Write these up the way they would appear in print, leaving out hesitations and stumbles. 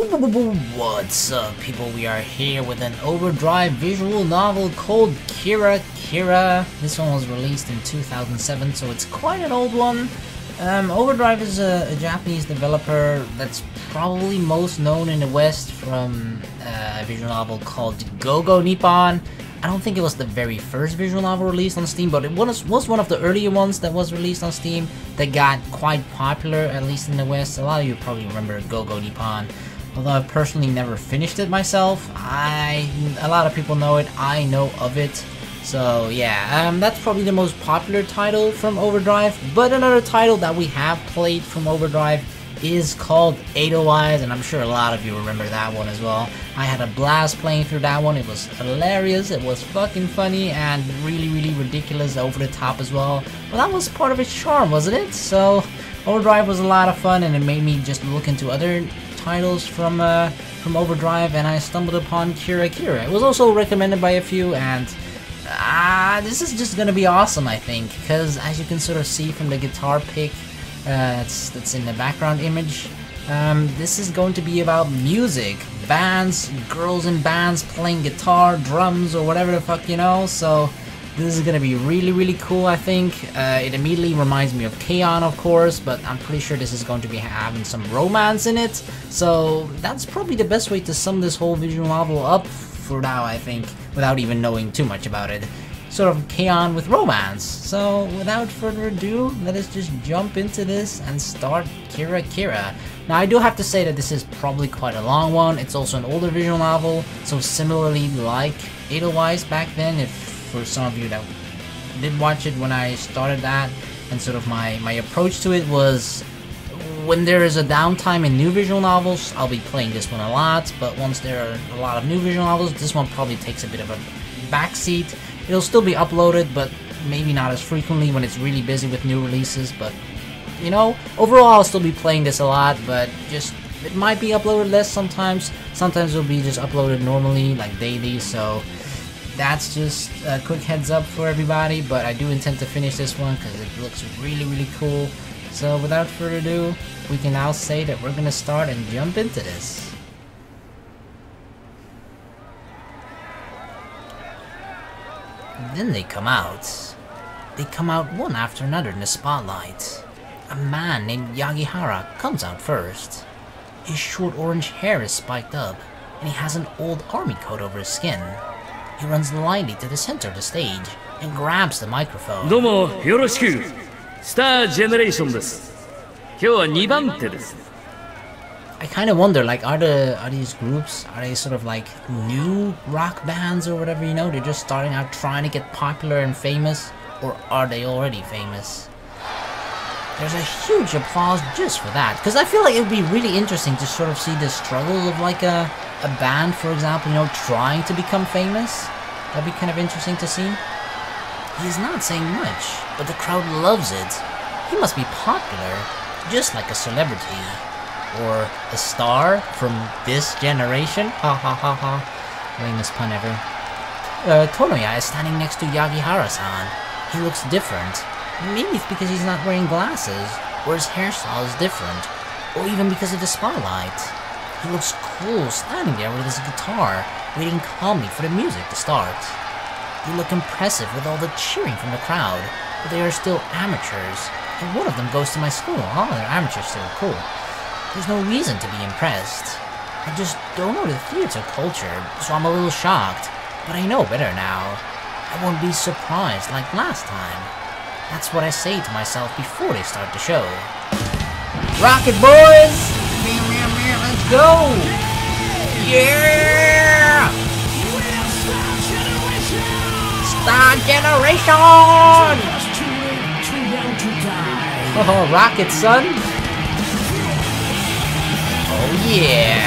What's up, people? We are here with an Overdrive visual novel called Kira. This one was released in 2007, so it's quite an old one. Overdrive is a Japanese developer that's probably most known in the West from a visual novel called Go-Go Nippon. I don't think it was the very first visual novel released on Steam, but it was one of the earlier ones that was released on Steam that got quite popular, at least in the West. A lot of you probably remember Go-Go Nippon, although I've personally never finished it myself. A lot of people know it, I know of it. So yeah, that's probably the most popular title from Overdrive, but another title that we have played from Overdrive is called Edelweiss, and I'm sure a lot of you remember that one as well. I had a blast playing through that one. It was hilarious, it was fucking funny, and really ridiculous, over the top as well. Well, that was part of its charm, wasn't it? So Overdrive was a lot of fun, and it made me just look into other titles from Overdrive, and I stumbled upon Kira. It was also recommended by a few, and this is just gonna be awesome, I think, because as you can sort of see from the guitar pick that's in the background image, this is going to be about music, bands, girls in bands playing guitar, drums, or whatever the fuck, you know. So this is gonna be really cool, I think. It immediately reminds me of K-On!, of course, but I'm pretty sure this is going to be having some romance in it. So that's probably the best way to sum this whole visual novel up for now, I think, without even knowing too much about it. Sort of K-On! With romance. So without further ado, let us just jump into this and start Kira. Now I do have to say that this is probably quite a long one. It's also an older visual novel, so similarly like Edelweiss back then, if for some of you that did watch it when I started that, and sort of my approach to it was, when there is a downtime in new visual novels, I'll be playing this one a lot, but once there are a lot of new visual novels, this one probably takes a bit of a backseat. It'll still be uploaded, but maybe not as frequently when it's really busy with new releases, but, you know, overall I'll still be playing this a lot, but just, it might be uploaded less sometimes. Sometimes it'll be just uploaded normally, like daily, so that's just a quick heads up for everybody, but I do intend to finish this one because it looks really cool. So without further ado, we can now say that we're gonna start and jump into this. Then they come out. They come out one after another in the spotlight. A man named Yagihara comes out first. His short orange hair is spiked up, and he has an old army coat over his skin. He runs lightly to the center of the stage and grabs the microphone. Domo yoroshiku. Star Generation desu. Kyou wa 2番手です. I kind of wonder, like, are these groups, are they sort of like new rock bands or whatever, you know? They're just starting out trying to get popular and famous, or are they already famous? There's a huge applause just for that, because I feel like it would be really interesting to sort of see the struggle of like a band, for example, you know, trying to become famous. That'd be kind of interesting to see. He is not saying much, but the crowd loves it. He must be popular, just like a celebrity. Or a star from this generation. Ha ha ha ha. Lamest pun ever. Tonoya is standing next to Yagihara-san. He looks different. Maybe it's because he's not wearing glasses, or his hairstyle is different, or even because of the spotlight. He looks cool standing there with his guitar, waiting calmly for the music to start. They look impressive with all the cheering from the crowd, but they are still amateurs, and one of them goes to my school. Oh, they're amateurs still, cool. There's no reason to be impressed. I just don't know the theater culture, so I'm a little shocked, but I know better now. I won't be surprised like last time. That's what I say to myself before they start the show. Rocket boys! Let's go! Yeah! Star Generation! Oh, Rocket, son! Oh yeah!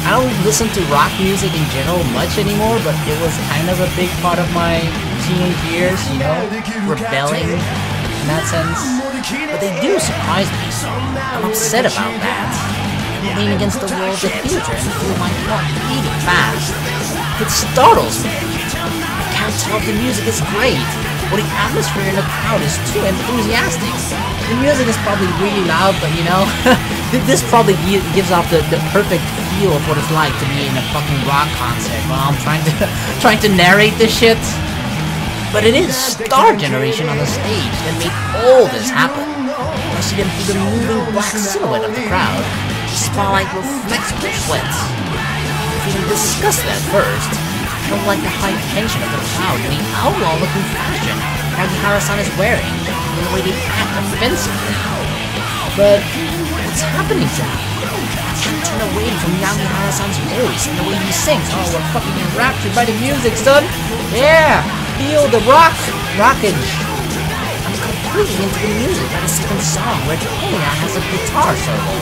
I don't listen to rock music in general much anymore, but it was kind of a big part of my teenage years, you know, rebelling in that sense. But they do surprise me. I'm upset about that. I lean against the wall of the theater and feel my heart beating fast. It startles me. I can't tell if the music is great, or the atmosphere in the crowd is too enthusiastic. The music is probably really loud, but you know, This probably gives off the perfect feel of what it's like to be in a fucking rock concert while I'm trying to narrate this shit. But it is Star Generation on the stage that made all this happen. I see them through the moving black silhouette of the crowd. The spotlight reflects their sweats. Feeling disgusted at first, I don't like the high tension of the crowd and the outlaw-looking fashion Yagihara-san is wearing, and the way they act offensively. But what's happening to me? I can't turn away from Yagihara-san's voice and the way he sings. Oh, we're fucking enraptured by the music, son! Yeah! Feel the rockage! I'm completely into the music by the second song where Tonya has a guitar solo.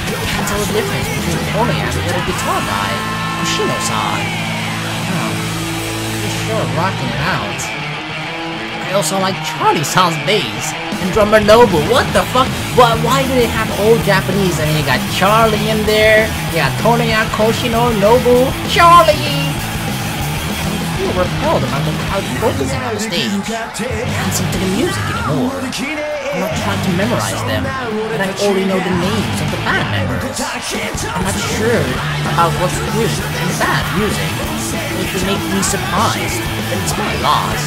I can't tell the difference between Tonya and the other guitar guy, Shiino-san. Oh, he's sure rocking it out. I also like Charlie-san's bass and drummer Nobu. What the fuck? Why do they have old Japanese? I mean, you got Charlie in there, you got Tonya, Koshino, Nobu, Charlie! I feel repelled about the crowd focusing on the stage, dancing to the music anymore. I'm not trying to memorize them, but I already know the names of the band members. I'm not sure about what's good and bad music. It would make me surprised, but it's my loss.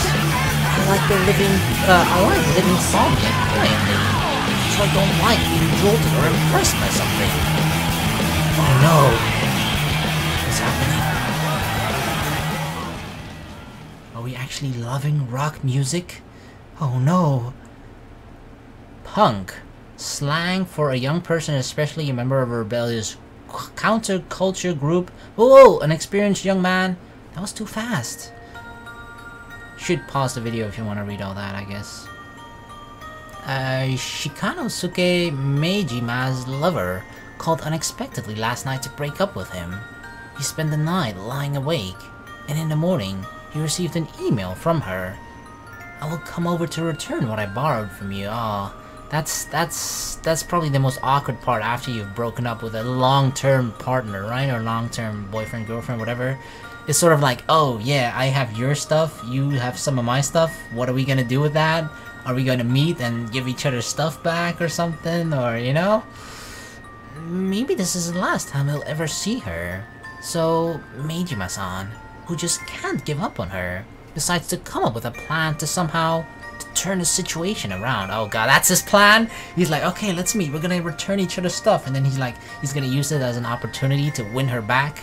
I like living calmly and quietly, so I don't like being jolted or impressed by something. Oh no! What's happening? Are we actually loving rock music? Oh no! Punk. Slang for a young person, especially a member of a rebellious counterculture group. Whoa! An experienced young man. That was too fast. Should pause the video if you want to read all that, I guess. Shikanosuke Maejima's lover called unexpectedly last night to break up with him. He spent the night lying awake, and in the morning, he received an email from her. I will come over to return what I borrowed from you. Oh, that's probably the most awkward part after you've broken up with a long-term partner, right? Or long-term boyfriend, girlfriend, whatever. It's sort of like, oh yeah, I have your stuff, you have some of my stuff, what are we gonna do with that? Are we gonna meet and give each other stuff back or something? Or, you know? Maybe this is the last time he'll ever see her. So, Maejima-san, who just can't give up on her, decides to come up with a plan to somehow turn the situation around. Oh god, that's his plan? He's like, okay, let's meet, we're gonna return each other's stuff, and then he's like, he's gonna use it as an opportunity to win her back.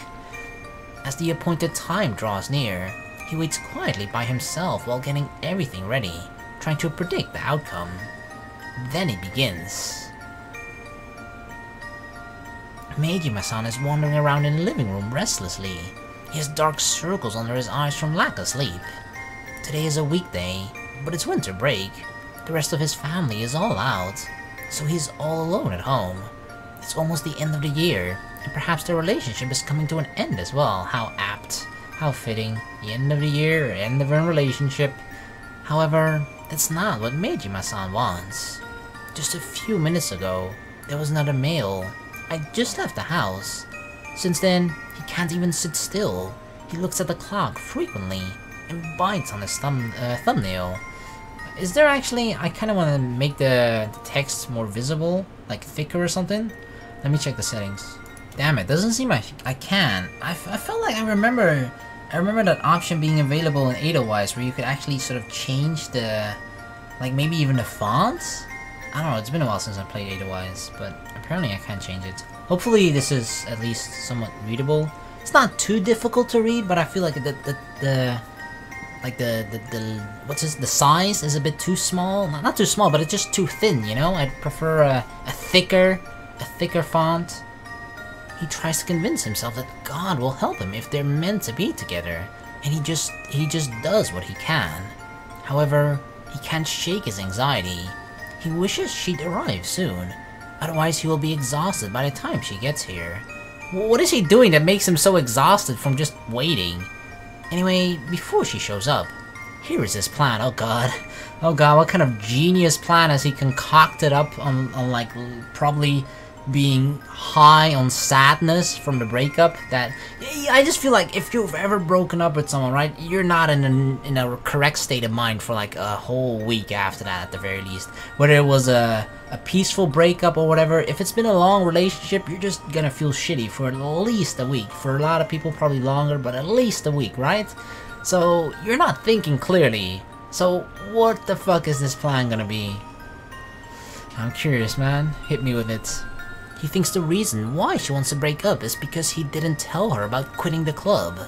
As the appointed time draws near, he waits quietly by himself while getting everything ready, trying to predict the outcome. Then it begins. Maejima-san is wandering around in the living room restlessly. He has dark circles under his eyes from lack of sleep. Today is a weekday, but it's winter break. The rest of his family is all out, so he's all alone at home. It's almost the end of the year, and perhaps their relationship is coming to an end as well. How apt. How fitting. The end of the year, end of a relationship. However, that's not what Maejima-san wants. Just a few minutes ago, there was another mail. I just left the house. Since then, he can't even sit still. He looks at the clock frequently and bites on his thumbnail. Is there actually... I kind of want to make the text more visible, like thicker or something. Let me check the settings. Damn it, doesn't seem like I can. I felt like I remember that option being available in Edelweiss where you could actually sort of change the... like maybe even the fonts? I don't know, it's been a while since I played Edelweiss, but apparently I can't change it. Hopefully this is at least somewhat readable. It's not too difficult to read, but I feel like the size is a bit too small. Not too small, but it's just too thin, you know? I'd prefer a thicker font. He tries to convince himself that God will help him if they're meant to be together, and he just does what he can. However, he can't shake his anxiety. He wishes she'd arrive soon, otherwise he will be exhausted by the time she gets here. What is he doing that makes him so exhausted from just waiting? Anyway, before she shows up, here is his plan. Oh god, what kind of genius plan has he concocted up on like probably being high on sadness from the breakup. That I just feel like if you've ever broken up with someone, right, you're not in a correct state of mind for like a whole week after that, at the very least. Whether it was a peaceful breakup or whatever, if it's been a long relationship, you're just gonna feel shitty for at least a week. For a lot of people, probably longer, but at least a week, right? So you're not thinking clearly. So what the fuck is this plan gonna be? I'm curious, man. Hit me with it. He thinks the reason why she wants to break up is because he didn't tell her about quitting the club.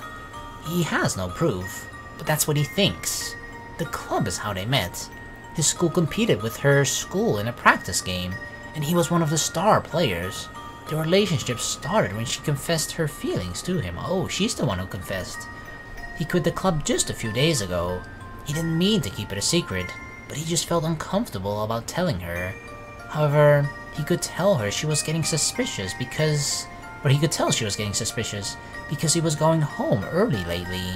He has no proof, but that's what he thinks. The club is how they met. His school competed with her school in a practice game, and he was one of the star players. The relationship started when she confessed her feelings to him. Oh, she's the one who confessed. He quit the club just a few days ago. He didn't mean to keep it a secret, but he just felt uncomfortable about telling her. However, he could tell her she was getting suspicious because... Or he could tell she was getting suspicious because he was going home early lately.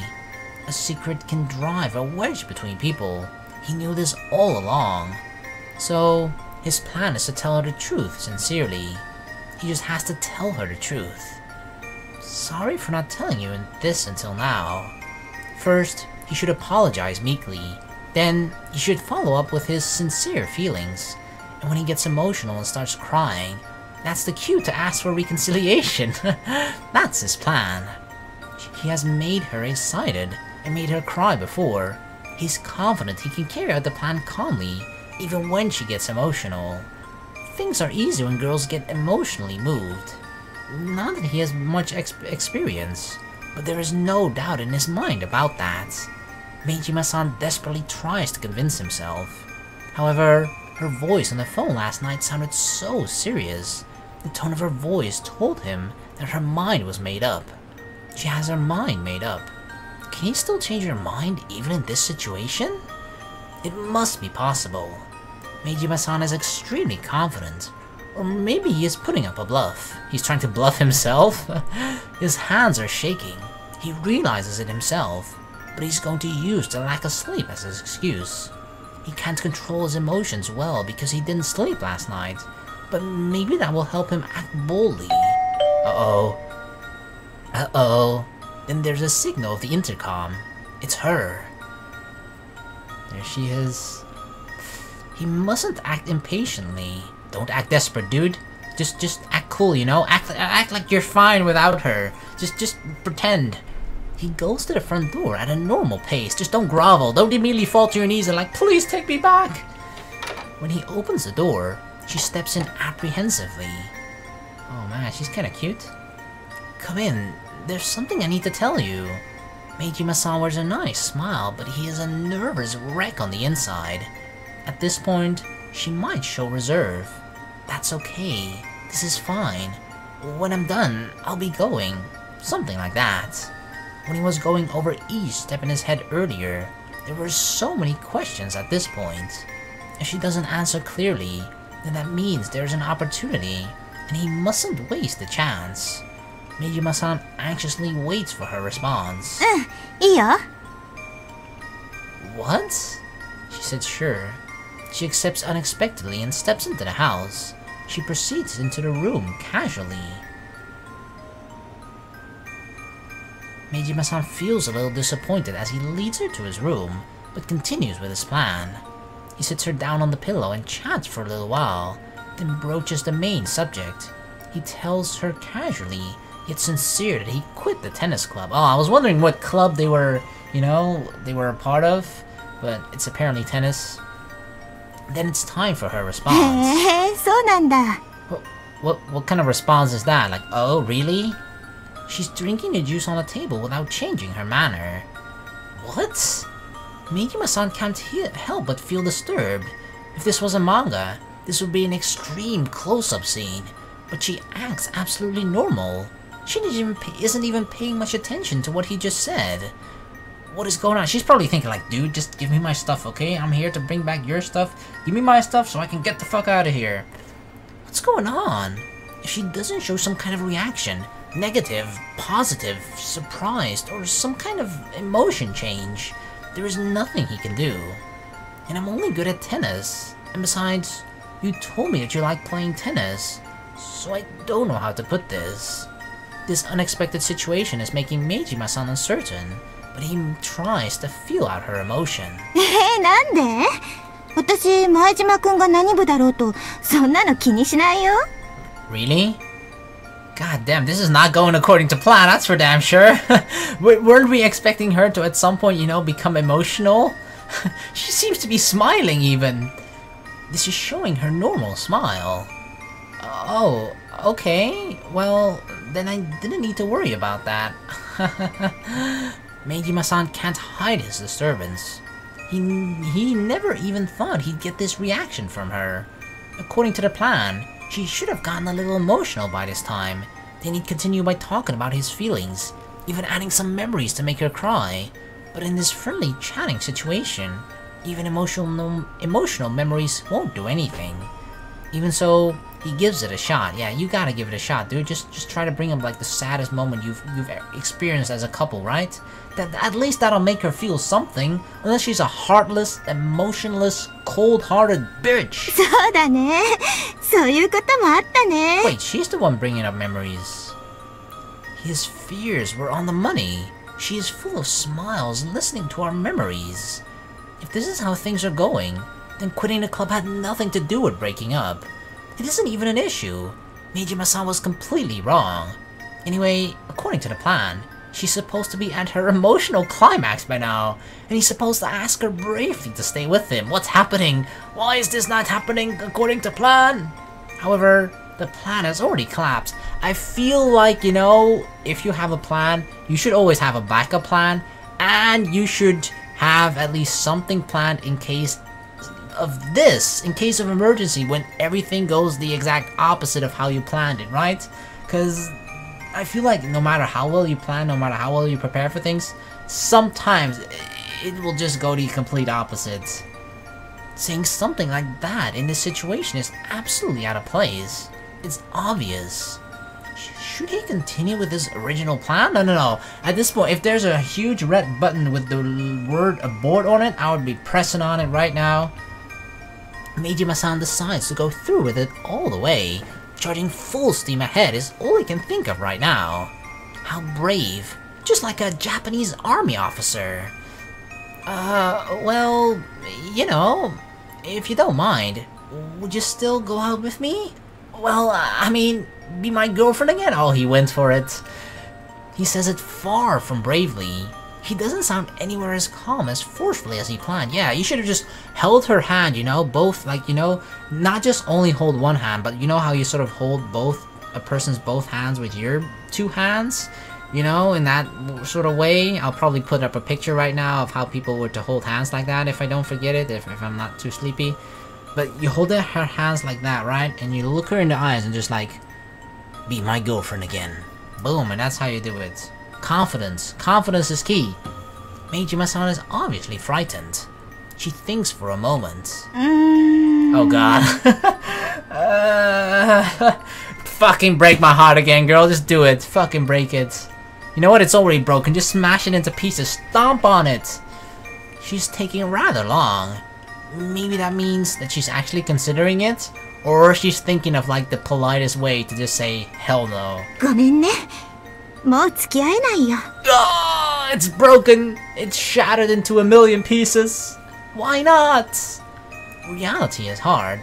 A secret can drive a wedge between people. He knew this all along. So, his plan is to tell her the truth sincerely. He just has to tell her the truth. Sorry for not telling you this until now. First, he should apologize meekly. Then, he should follow up with his sincere feelings. And when he gets emotional and starts crying, that's the cue to ask for reconciliation. That's his plan. He has made her excited and made her cry before. He's confident he can carry out the plan calmly, even when she gets emotional. Things are easy when girls get emotionally moved. Not that he has much experience, but there is no doubt in his mind about that. Maejima-san desperately tries to convince himself. However, her voice on the phone last night sounded so serious. The tone of her voice told him that her mind was made up. She has her mind made up. Can he still change her mind even in this situation? It must be possible. Maejima-san is extremely confident. Or maybe he is putting up a bluff. He's trying to bluff himself? His hands are shaking. He realizes it himself, but he's going to use the lack of sleep as his excuse. He can't control his emotions well because he didn't sleep last night, but maybe that will help him act boldly. Uh-oh. Uh-oh. Then there's a signal of the intercom. It's her. There she is. He mustn't act impatiently. Don't act desperate, dude. Just act cool, you know? Act like you're fine without her. Just pretend. He goes to the front door at a normal pace. Just don't grovel. Don't immediately fall to your knees and like, please take me back. When he opens the door, she steps in apprehensively. Oh man, she's kinda cute. Come in. There's something I need to tell you. Maejima-san wears a nice smile, but he is a nervous wreck on the inside. At this point, she might show reserve. That's okay. This is fine. When I'm done, I'll be going. Something like that. When he was going over each step in his head earlier, there were so many questions at this point. If she doesn't answer clearly, then that means there's an opportunity, and he mustn't waste the chance. Maejima-san anxiously waits for her response. いいよ。 What? She said sure. She accepts unexpectedly and steps into the house. She proceeds into the room casually. Maejima-san feels a little disappointed as he leads her to his room, but continues with his plan. He sits her down on the pillow and chats for a little while, then broaches the main subject. He tells her casually, yet sincere, that he quit the tennis club. Oh, I was wondering what club they were, they were a part of, but it's apparently tennis. Then it's time for her response. へえ、そうなんだ。 What kind of response is that? Like, oh, really? She's drinking the juice on the table without changing her manner. What? Maejima-san can't help but feel disturbed. If this was a manga, this would be an extreme close-up scene, but she acts absolutely normal. She isn't even paying much attention to what he just said. What is going on? She's probably thinking like, dude, just give me my stuff, okay? I'm here to bring back your stuff. Give me my stuff so I can get the fuck out of here. What's going on? If she doesn't show some kind of reaction, negative, positive, surprised, or some kind of emotion change, there is nothing he can do. And I'm only good at tennis. And besides, you told me that you like playing tennis. So I don't know how to put this. This unexpected situation is making Meijima-san uncertain, but he tries to feel out her emotion. なんで？私、前島くんが何部だろうと、そんなの気にしないよ。Really? God damn, this is not going according to plan, that's for damn sure. Weren't we expecting her to at some point, you know, become emotional? She seems to be smiling even. This is showing her normal smile. Oh, okay. Well, then I didn't need to worry about that. Meijima-san can't hide his disturbance. He never even thought he'd get this reaction from her. According to the plan, she should have gotten a little emotional by this time. Then he'd continue by talking about his feelings, even adding some memories to make her cry. But in this friendly chatting situation, even emotional memories won't do anything. Even so, he gives it a shot. Yeah, you gotta give it a shot, dude. Just try to bring him like the saddest moment you've experienced as a couple, right? At least that'll make her feel something. Unless she's a heartless, emotionless, cold-hearted bitch. そうだね。そういうこともあったね。 Wait, she's the one bringing up memories. His fears were on the money. She is full of smiles listening to our memories. If this is how things are going, then quitting the club had nothing to do with breaking up. It isn't even an issue. Meijima-san was completely wrong. Anyway, according to the plan, she's supposed to be at her emotional climax by now, and he's supposed to ask her bravely to stay with him. What's happening? Why is this not happening according to plan? However, the plan has already collapsed. I feel like, you know, if you have a plan, you should always have a backup plan, and you should have at least something planned in case of this, in case of emergency, when everything goes the exact opposite of how you planned it, right? Because I feel like no matter how well you plan, no matter how well you prepare for things, sometimes it will just go the complete opposite. Saying something like that in this situation is absolutely out of place. It's obvious. Should he continue with his original plan? No. At this point, if there's a huge red button with the word abort on it, I would be pressing on it right now. Meijima-san decides to go through with it all the way. Charging full steam ahead is all he can think of right now. How brave. Just like a Japanese army officer. Well, you know, if you don't mind, would you still go out with me? Well, I mean, be my girlfriend again? Oh, he went for it. He says it far from bravely. He doesn't sound anywhere as calm, as forcefully as he planned. Yeah, you should have just held her hand, you know, both, like, you know, not just only hold one hand, but you know how you sort of hold a person's both hands with your two hands? You know, in that sort of way. I'll probably put up a picture right now of how people were to hold hands like that if I don't forget it, if I'm not too sleepy. But you hold her hands like that, right? And you look her in the eyes and just like, be my girlfriend again. Boom, and that's how you do it. Confidence. Confidence is key. Meijima-san is obviously frightened. She thinks for a moment. Oh god. Fucking break my heart again, girl. Just do it. Fucking break it. You know what? It's already broken. Just smash it into pieces. Stomp on it. She's taking rather long. Maybe that means that she's actually considering it? Or she's thinking of like the politest way to just say, hell no. ごめんね。もう付き合えないよ。 Oh, it's broken. It's shattered into a million pieces. Why not? Reality is hard.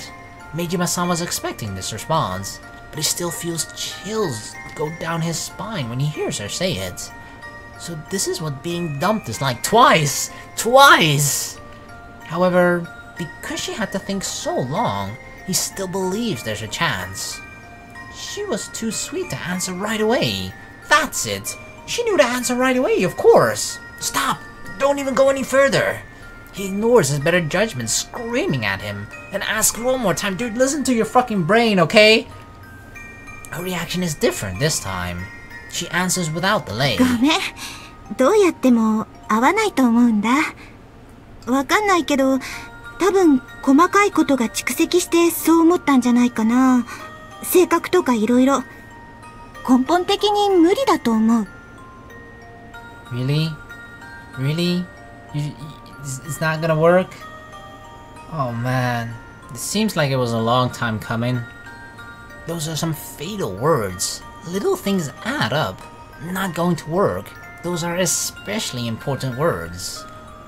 Meijima-san was expecting this response, but he still feels chills go down his spine when he hears her say it. So this is what being dumped is like. Twice! Twice! However, because she had to think so long, he still believes there's a chance. She was too sweet to answer right away. That's it. She knew the answer right away, of course. Stop! Don't even go any further. He ignores his better judgment, screaming at him, and asks one more time, dude, listen to your fucking brain, okay? Her reaction is different this time. She answers without delay. ごめん。どうやっても合わないと思うんだ。わかんないけど、多分細かいことが蓄積してそう思ったんじゃないかな。性格とかいろいろ。根本的に無理だと思う。Really? Really? It's not gonna work? Oh man. It seems like it was a long time coming. Those are some fatal words. Little things add up. Not going to work. Those are especially important words.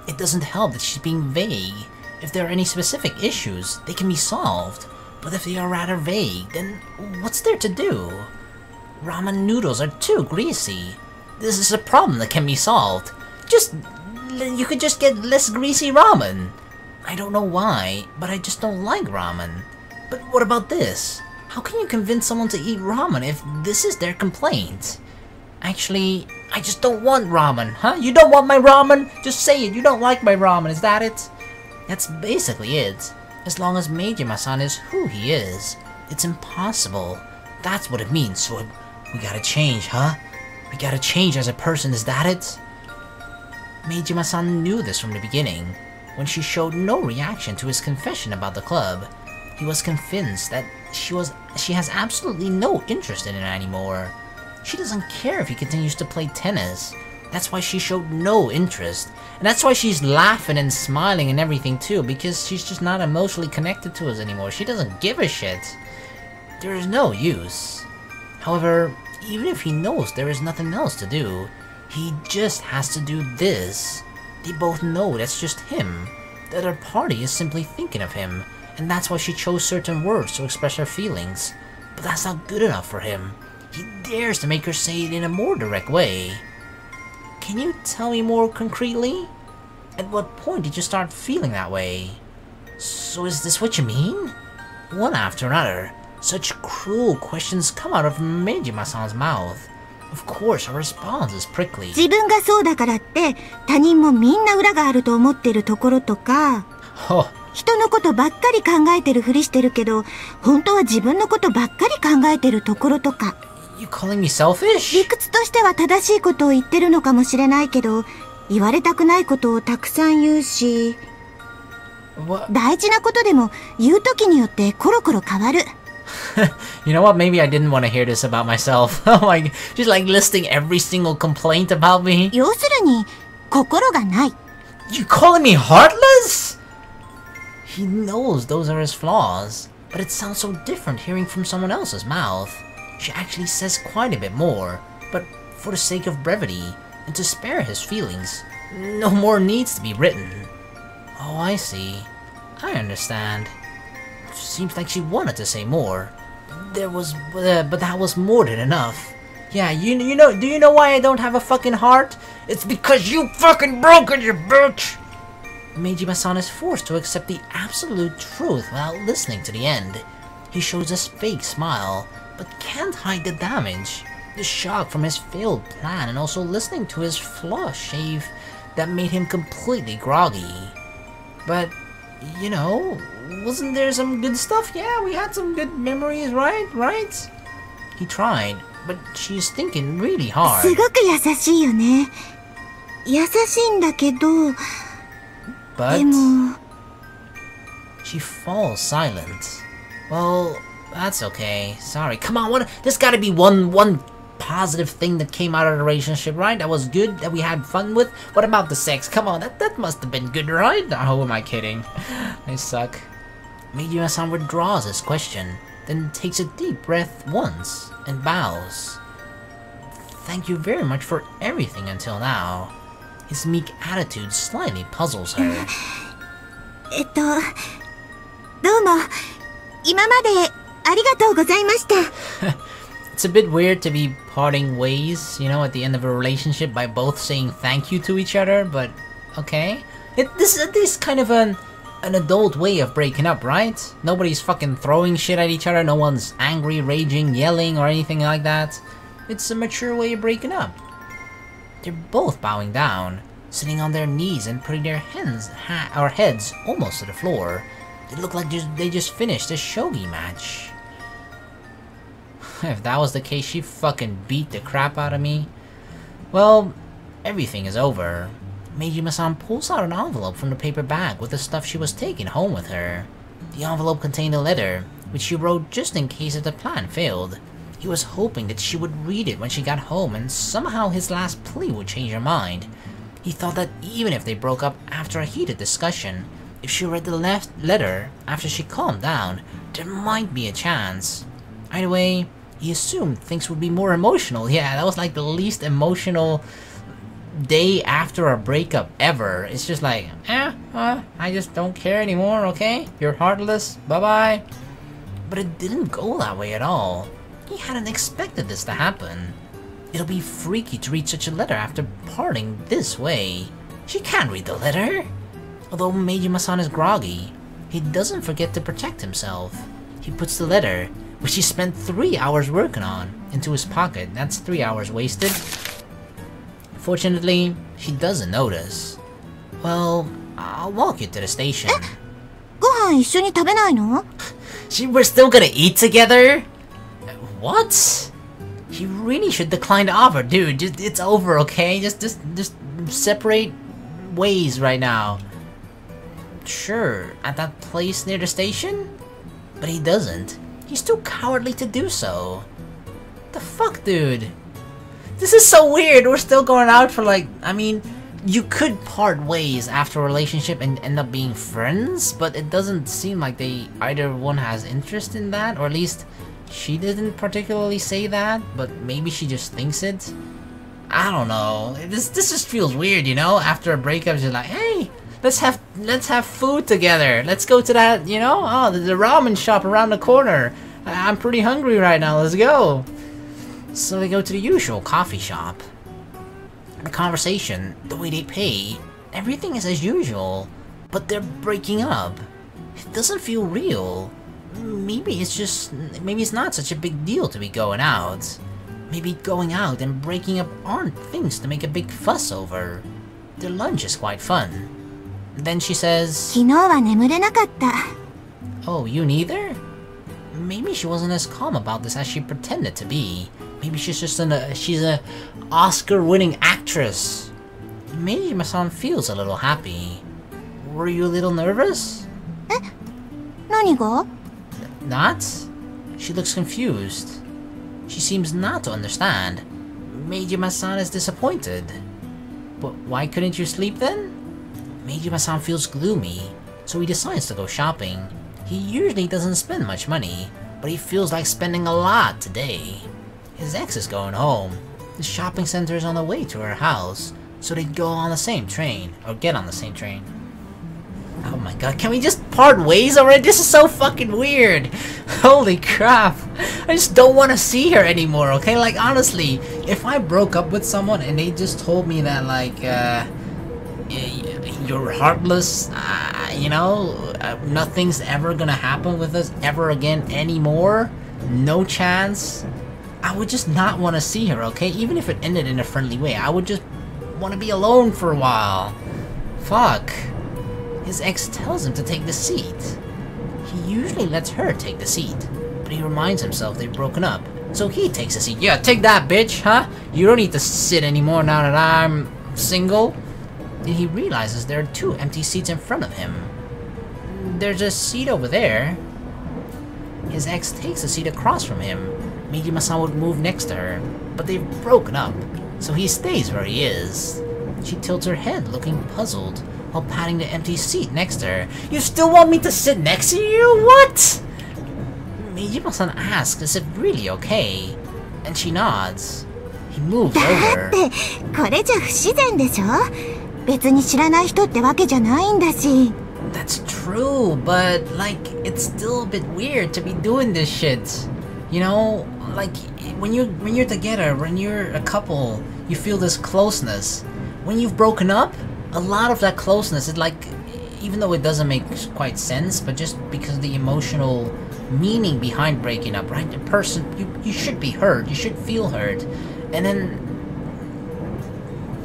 It doesn't help that she's being vague. If there are any specific issues, they can be solved. But if they are rather vague, then what's there to do? Ramen noodles are too greasy. This is a problem that can be solved. You could just get less greasy ramen. I don't know why, but I just don't like ramen. But what about this? How can you convince someone to eat ramen if this is their complaint? Actually, I just don't want ramen, huh? You don't want my ramen? Just say it, you don't like my ramen, is that it? That's basically it. As long as Maejima-san is who he is, it's impossible. That's what it means, so we gotta change, huh? We gotta change as a person, is that it? Maejima-san knew this from the beginning. When she showed no reaction to his confession about the club, he was convinced that she has absolutely no interest in it anymore. She doesn't care if he continues to play tennis. That's why she showed no interest. And that's why she's laughing and smiling and everything too, because she's just not emotionally connected to us anymore. She doesn't give a shit. There is no use. However, even if he knows there is nothing else to do, he just has to do this. They both know that's just him. The other party is simply thinking of him, and that's why she chose certain words to express her feelings. But that's not good enough for him. He dares to make her say it in a more direct way. Can you tell me more concretely? At what point did you start feeling that way? So is this what you mean? One after another, such cruel questions come out of Maejima-san's mouth. Of course, her response is prickly. 自分がそうだからって他人もみんな裏があると思ってるところとか、人のことばっかり考えてるふりしてるけど、本当は自分のことばっかり考えてるところとか。You calling me selfish? 理屈としては正しいことを言ってるのかもしれないけど、言われたくないことをたくさん言うし、大事なことでも言う時によってコロコロ変わる。You know what? Maybe I didn't want to hear this about myself. Like, just like listing every single complaint about me. 要するに、心がない。You calling me heartless? He knows those are his flaws, but it sounds so different hearing from someone else's mouth. She actually says quite a bit more, but for the sake of brevity, and to spare his feelings, no more needs to be written. Oh, I see. I understand. Seems like she wanted to say more. But that was more than enough. Yeah, do you know why I don't have a fucking heart? It's because you fucking broke it, you bitch! Maejima-san is forced to accept the absolute truth without listening to the end. He shows a fake smile, but can't hide the damage. The shock from his failed plan and also listening to his flaw shave that made him completely groggy. But, you know, wasn't there some good stuff? Yeah, we had some good memories, right? He tried, but she's thinking really hard. すごく優しいよね。優しいんだけど、But でも she falls silent. Well, that's okay. Sorry. Come on, there's gotta be one positive thing that came out of the relationship, right? That was good, that we had fun with. What about the sex? Come on, that must have been good, right? Oh, who am I kidding? I suck. Maejima-san withdraws his question, then takes a deep breath once and bows. Thank you very much for everything until now. His meek attitude slightly puzzles her. どうも、今までありがとうございました。It's a bit weird to be parting ways, you know, at the end of a relationship by both saying thank you to each other, but okay. This is at least kind of an adult way of breaking up, right? Nobody's fucking throwing shit at each other, no one's angry, raging, yelling, or anything like that. It's a mature way of breaking up. They're both bowing down, sitting on their knees and putting their heads almost to the floor. They look like they just finished a shogi match. If that was the case, she fucking beat the crap out of me. Well, everything is over. Maejima-san pulls out an envelope from the paper bag with the stuff she was taking home with her. The envelope contained a letter, which she wrote just in case if the plan failed. He was hoping that she would read it when she got home and somehow his last plea would change her mind. He thought that even if they broke up after a heated discussion, if she read the letter after she calmed down, there might be a chance. Either way, he assumed things would be more emotional. Yeah, that was like the least emotional day after a breakup ever. It's just like, I just don't care anymore, okay? You're heartless, bye-bye. But it didn't go that way at all. He hadn't expected this to happen. It'll be freaky to read such a letter after parting this way. She can't read the letter. Although Maejima-san is groggy, he doesn't forget to protect himself. He puts the letter, which he spent 3 hours working on, into his pocket. That's 3 hours wasted. Fortunately, she doesn't notice. Well, I'll walk you to the station. ご飯一緒に食べないの? We're still gonna eat together? What? He really should decline the offer, dude. It's over, okay? Just separate ways right now. Sure, at that place near the station? But he doesn't. He's too cowardly to do so. The fuck, dude? This is so weird. We're still going out for like, I mean, you could part ways after a relationship and end up being friends, but it doesn't seem like either one has interest in that, or at least she didn't particularly say that, but maybe she just thinks it. I don't know. This just feels weird, you know? After a breakup, you're like, hey, let's have food together. Let's go to that, you know? Oh, the ramen shop around the corner. I'm pretty hungry right now. Let's go. So they go to the usual coffee shop. The conversation, the way they pay, everything is as usual. But they're breaking up. It doesn't feel real. Maybe it's not such a big deal to be going out. Maybe going out and breaking up aren't things to make a big fuss over. Their lunch is quite fun. Then she says, 昨日は眠れなかった。 Oh, you neither? Maybe she wasn't as calm about this as she pretended to be. Maybe she's just she's a Oscar-winning actress. Maejima-san feels a little happy. Were you a little nervous? え? 何が? Not? She looks confused. She seems not to understand. Maejima-san is disappointed. But why couldn't you sleep then? Maejima-san feels gloomy, so he decides to go shopping. He usually doesn't spend much money, but he feels like spending a lot today. His ex is going home. The shopping center is on the way to her house, so they go on the same train, or get on the same train. Oh my god, can we just part ways already? This is so fucking weird! Holy crap! I just don't want to see her anymore, okay? Like, honestly, if I broke up with someone and they just told me that, like, you're heartless, you know, nothing's ever gonna happen with us ever again anymore, no chance, I would just not want to see her, okay? Even if it ended in a friendly way, I would just want to be alone for a while. Fuck. His ex tells him to take the seat. He usually lets her take the seat, but he reminds himself they've broken up, so he takes the seat. Yeah, take that, bitch, huh? You don't need to sit anymore now that I'm single. Then he realizes there are 2 empty seats in front of him. There's a seat over there. His ex takes a seat across from him. Maejima-san would move next to her, but they've broken up, so he stays where he is. She tilts her head, looking puzzled, while patting the empty seat next to her. You still want me to sit next to you? What? Maejima-san asks as if really okay, and she nods. He moves over. だってこれじゃ不自然でしょ? 別に知らない人ってわけじゃないんだし。 That's true, but like it's still a bit weird to be doing this shit. You know, like when you're together, when you're a couple, you feel this closeness. When you've broken up, a lot of that closeness is like, even though it doesn't make quite sense, but just because the emotional meaning behind breaking up, right? The person, you should be hurt, you should feel hurt, and then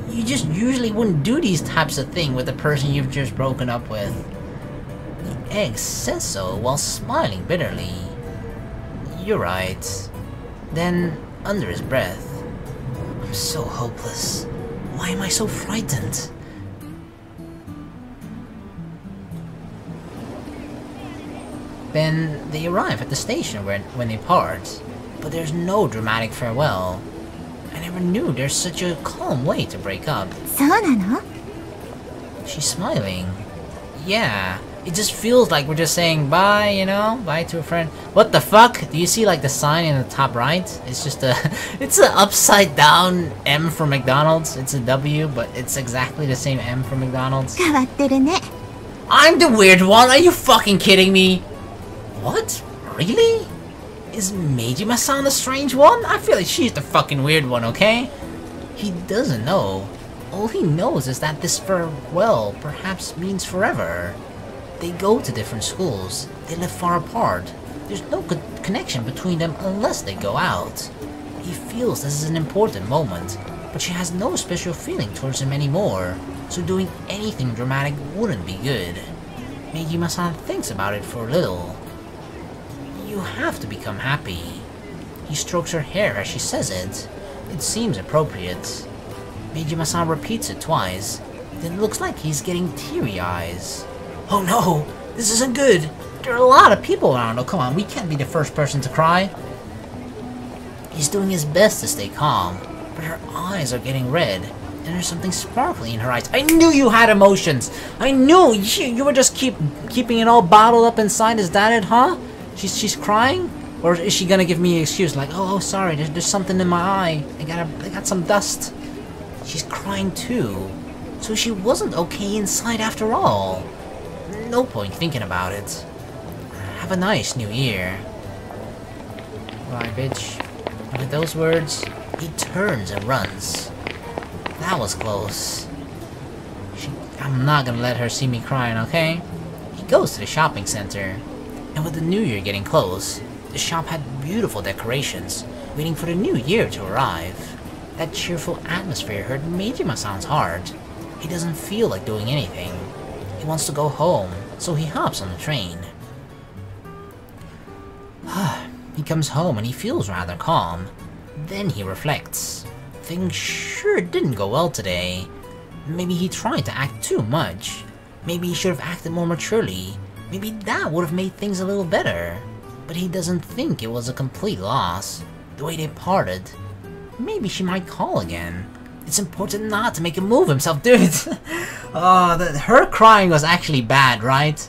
you just usually wouldn't do these types of things with the person you've just broken up with. The ex says so while smiling bitterly. You're right. Then, under his breath, I'm so hopeless. Why am I so frightened? Then they arrive at the station when they part, but there's no dramatic farewell. I never knew there's such a calm way to break up. そうなの? She's smiling. Yeah, It just feels like we're just saying bye, you know? Bye to a friend. What the fuck? Do you see like the sign in the top right? It's just a... it's an upside down M for McDonald's. It's a W, but it's exactly the same M for McDonald's. 変わってるね。 I'm the weird one? Are you fucking kidding me? What? Really? Is Maejima-san the strange one? I feel like she's the fucking weird one, okay? He doesn't know. All he knows is that this farewell perhaps means forever. They go to different schools. They live far apart. There's no good connection between them unless they go out. He feels this is an important moment, but she has no special feeling towards him anymore, so doing anything dramatic wouldn't be good. Maejima-san thinks about it for a little. You have to become happy. He strokes her hair as she says it. It seems appropriate. Maejima-san repeats it twice. Then it looks like he's getting teary eyes. Oh no! This isn't good! There are a lot of people around. Oh come on, we can't be the first person to cry. He's doing his best to stay calm, but her eyes are getting red, and there's something sparkly in her eyes. I knew you had emotions! I knew! You were just keeping it all bottled up inside. Is that it, huh? She's crying? Or is she gonna give me an excuse like, oh sorry, there's something in my eye. I got some dust. She's crying too. So she wasn't okay inside after all. No point thinking about it. Have a nice new year. Bye, bitch. And with those words, he turns and runs. That was close. I'm not gonna let her see me crying, okay? He goes to the shopping center. And with the new year getting close, the shop had beautiful decorations, waiting for the new year to arrive. That cheerful atmosphere hurt Maejima-san's heart. He doesn't feel like doing anything. He wants to go home, so he hops on the train. He comes home and he feels rather calm. Then he reflects. Things sure didn't go well today. Maybe he tried to act too much. Maybe he should have acted more maturely. Maybe that would have made things a little better. But he doesn't think it was a complete loss. The way they parted. Maybe she might call again. It's important not to make him move himself, dude. Her crying was actually bad, right?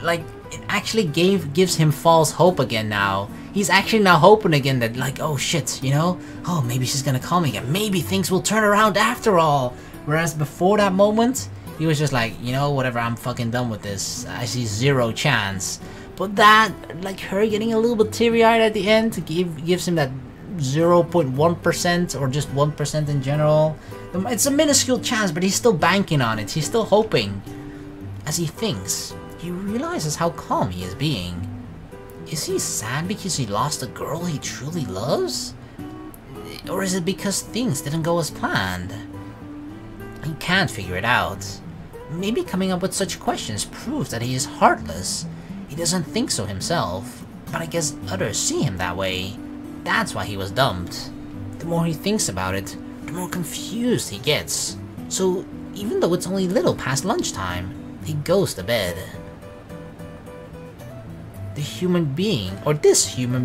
Like, it actually gives him false hope again now. He's actually now hoping again that, like, oh shit, you know? Oh, maybe she's gonna call me again. Maybe things will turn around after all. Whereas before that moment, he was just like, you know, whatever, I'm fucking done with this. I see zero chance. But that, like, her getting a little bit teary-eyed at the end gives him that 0.1% or just 1% in general. It's a minuscule chance, but he's still banking on it. He's still hoping. As he thinks, he realizes how calm he is being. Is he sad because he lost a girl he truly loves? Or is it because things didn't go as planned? He can't figure it out. Maybe coming up with such questions proves that he is heartless. He doesn't think so himself, but I guess others see him that way. That's why he was dumped. The more he thinks about it, the more confused he gets. So even though it's only little past lunchtime, he goes to bed. This human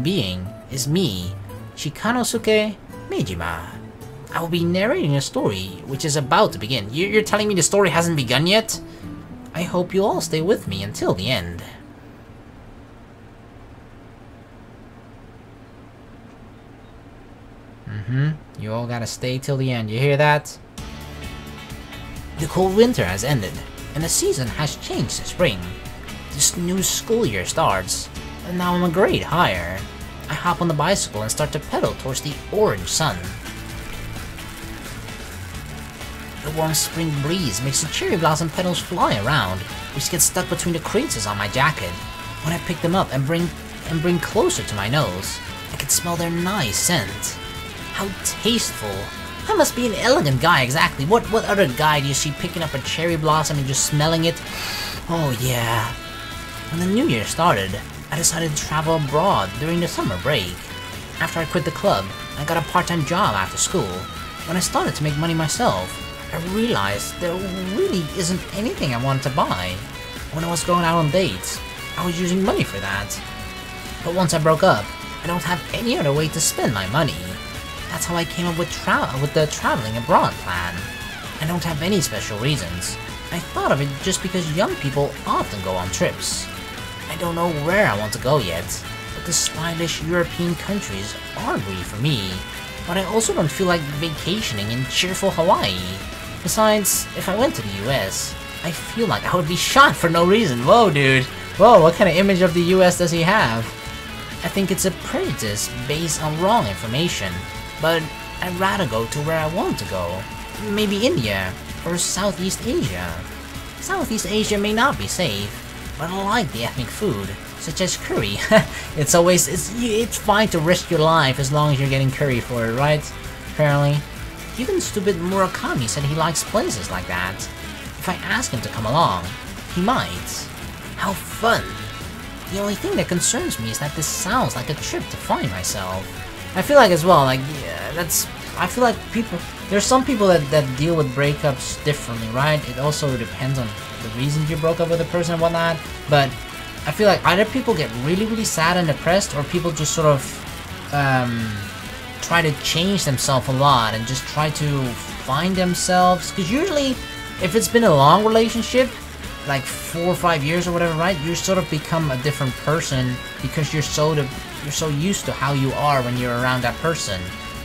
being is me, Shikanosuke Maejima. I will be narrating a story which is about to begin. You're telling me the story hasn't begun yet? I hope you all stay with me until the end. You all gotta stay till the end, you hear that? The cold winter has ended, and the season has changed to spring. This new school year starts, and now I'm a grade higher. I hop on the bicycle and start to pedal towards the orange sun. The warm spring breeze makes the cherry blossom petals fly around, which get stuck between the creases on my jacket. When I pick them up and bring closer to my nose, I can smell their nice scent. How tasteful. I must be an elegant guy, exactly. What other guy do you see picking up a cherry blossom and just smelling it? Oh yeah. When the new year started, I decided to travel abroad during the summer break. After I quit the club, I got a part-time job after school. When I started to make money myself, I realized there really isn't anything I wanted to buy. When I was going out on dates, I was using money for that. But once I broke up, I don't have any other way to spend my money. That's how I came up with the traveling abroad plan. I don't have any special reasons. I thought of it just because young people often go on trips. I don't know where I want to go yet, but the stylish European countries aren't really for me. But I also don't feel like vacationing in cheerful Hawaii. Besides, if I went to the US, I feel like I would be shot for no reason. Whoa, dude. Whoa, what kind of image of the US does he have? I think it's a prejudice based on wrong information, but I'd rather go to where I want to go. Maybe India, or Southeast Asia. Southeast Asia may not be safe, but I like the ethnic food, such as curry. It's fine to risk your life as long as you're getting curry for it, right? Apparently. Even stupid Murakami said he likes places like that. If I ask him to come along, he might. How fun! The only thing that concerns me is that this sounds like a trip to find myself. I feel like as well, like, yeah, I feel like there's some people that deal with breakups differently, right? It also depends on the reasons you broke up with a person and whatnot, but I feel like either people get really, really sad and depressed, or people just sort of, try to change themselves a lot and just try to find themselves, because usually, if it's been a long relationship, like 4 or 5 years or whatever, right, you sort of become a different person because you're so used to how you are when you're around that person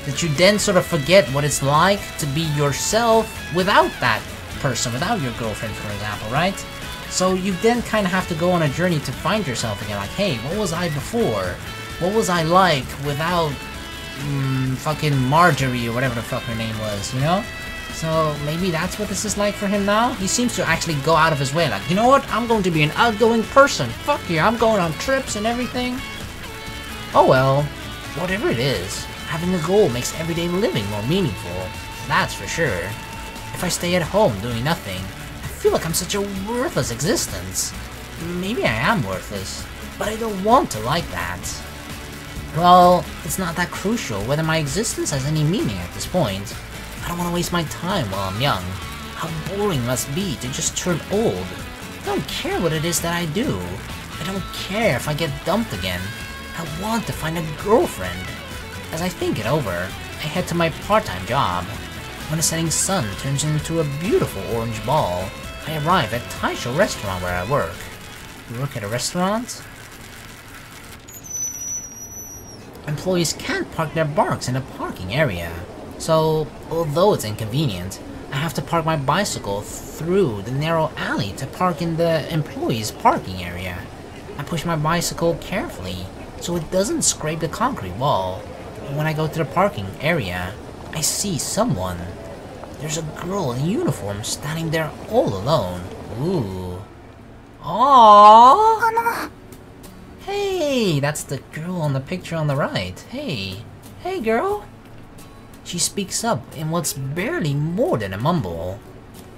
that you then sort of forget what it's like to be yourself without that person, without your girlfriend, for example, right? So you then kind of have to go on a journey to find yourself again, like, hey, what was I before? What was I like without fucking Marjorie or whatever the fuck her name was, you know? So maybe that's what this is like for him now? He seems to actually go out of his way, like, you know what? I'm going to be an outgoing person. Fuck yeah, I'm going on trips and everything. Oh well, whatever it is, having a goal makes everyday living more meaningful. That's for sure. If I stay at home doing nothing, I feel like I'm such a worthless existence. Maybe I am worthless, but I don't want to like that. Well, it's not that crucial whether my existence has any meaning at this point. I don't want to waste my time while I'm young. How boring it must be to just turn old. I don't care what it is that I do. I don't care if I get dumped again. I want to find a girlfriend. As I think it over, I head to my part-time job. When the setting sun turns into a beautiful orange ball, I arrive at Taisho restaurant where I work. You work at a restaurant? Employees can't park their bikes in a parking area. So, although it's inconvenient, I have to park my bicycle through the narrow alley to park in the employees' parking area. I push my bicycle carefully so it doesn't scrape the concrete wall. And when I go to the parking area, I see someone. There's a girl in uniform standing there all alone. Ooh. Aww! Hey, that's the girl on the picture on the right. Hey. Hey, girl. She speaks up in what's barely more than a mumble.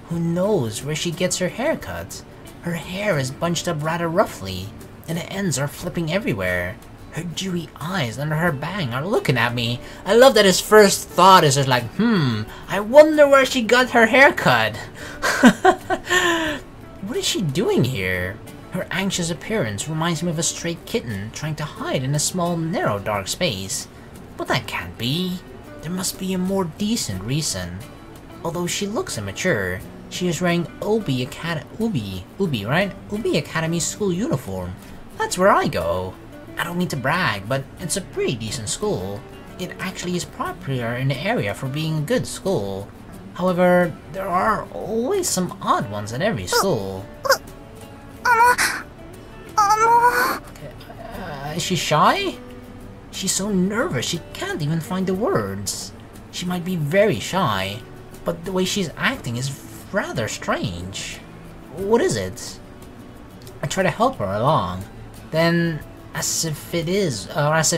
Who knows where she gets her hair cut? Her hair is bunched up rather roughly, and the ends are flipping everywhere. Her dewy eyes under her bang are looking at me. I love that his first thought is just like, I wonder where she got her hair cut. What is she doing here? Her anxious appearance reminds me of a stray kitten trying to hide in a small, narrow, dark space. But that can't be. There must be a more decent reason. Although she looks immature, she is wearing Oubi Academy school uniform. That's where I go. I don't mean to brag, but it's a pretty decent school. It actually is popular in the area for being a good school. However, there are always some odd ones at every school. Is she shy? She's so nervous she can't even find the words. She might be very shy, but the way she's acting is rather strange. What is it? I try to help her along. Then, as if it